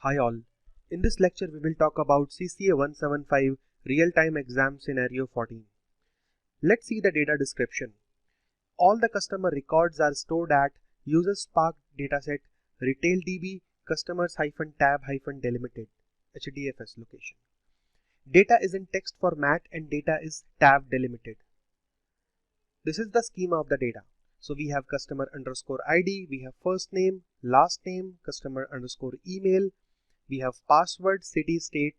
Hi all. In this lecture we will talk about CCA 175 Real-Time Exam Scenario 14. Let's see the data description. All the customer records are stored at user Spark dataset RetailDB customers-tab-delimited HDFS location. Data is in text format and data is tab delimited. This is the schema of the data. So we have customer underscore ID, we have first name, last name, customer underscore email, we have password, city, state,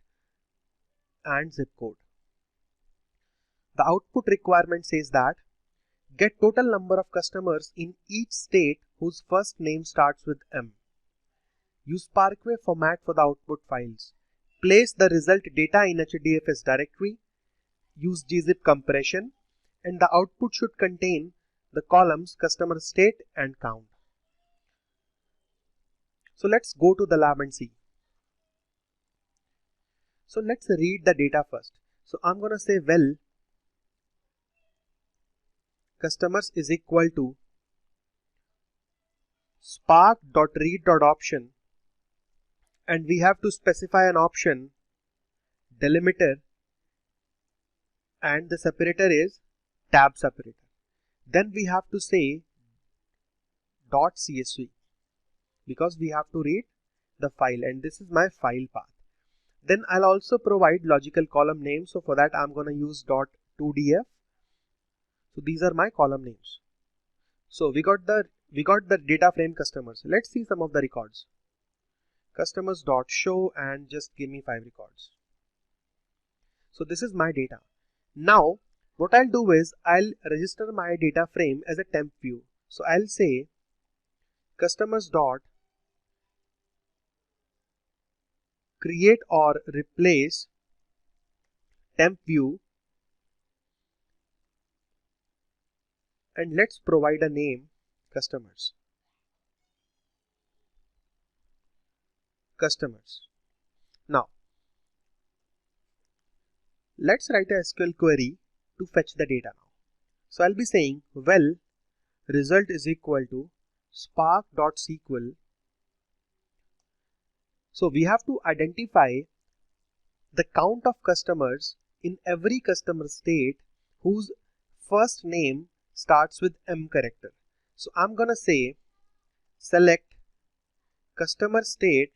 and zip code. The output requirement says that get total number of customers in each state whose first name starts with M. Use Parquet format for the output files. Place the result data in HDFS directory. Use gzip compression, and the output should contain the columns customer state and count. So let's go to the lab and see. So let's read the data first. So I'm going to say well customers is equal to spark.read.option, and we have to specify an option delimiter, and the separator is tab separator. Then we have to say .csv because we have to read the file, and this is my file path. Then I'll also provide logical column names. So for that I'm going to use .2df. So these are my column names. So we got the data frame customers. Let's see some of the records. Customers.show, and just give me 5 records. So this is my data. Now what I'll do is I'll register my data frame as a temp view. So I'll say customers dot create or replace temp view, and let's provide a name customers. Now let's write a SQL query to fetch the data now. So I'll be saying well result is equal to spark.sql. So we have to identify the count of customers in every customer state whose first name starts with M character. So I'm gonna say select customer state,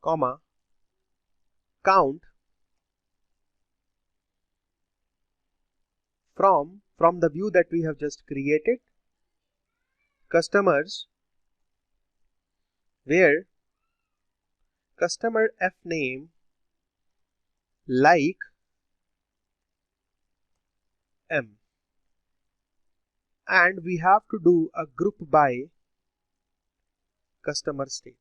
comma, count from the view that we have just created, customers where customer F name like M, and we have to do a group by customer state.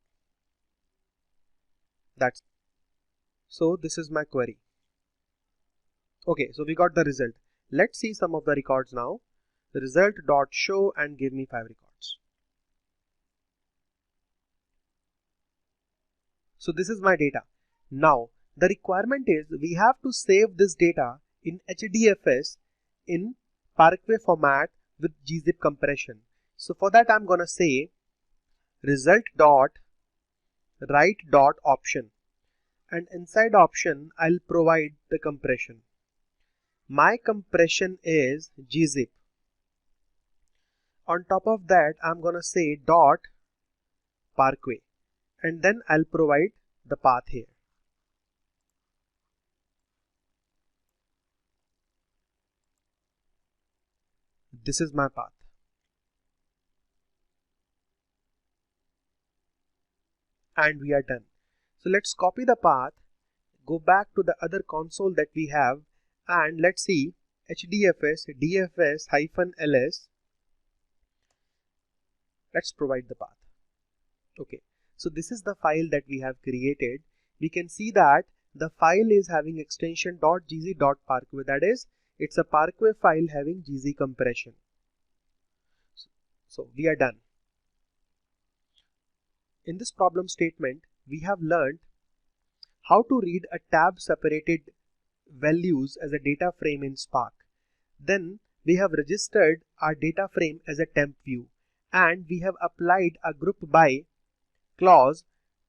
So this is my query. Okay, so we got the result. Let's see some of the records now. The result dot show and give me 5 records. So this is my data. Now the requirement is we have to save this data in HDFS in Parquet format with gzip compression. So for that I'm gonna say result dot write dot option, and inside option I'll provide the compression. My compression is gzip. On top of that I'm gonna say dot Parquet, and then I'll provide the path here. This is my path. And we are done. So let's copy the path, go back to the other console that we have, and let's see HDFS dfs-ls. Let's provide the path. Okay, so this is the file that we have created. We can see that the file is having extension .gz.parquet, that is, it's a Parquet file having gz compression. So we are done. In this problem statement, we have learned how to read a tab separated values as a data frame in Spark. Then we have registered our data frame as a temp view, and we have applied a group by clause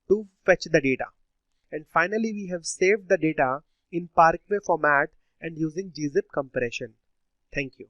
to fetch the data. And finally, we have saved the data in Parquet format and using gzip compression. Thank you.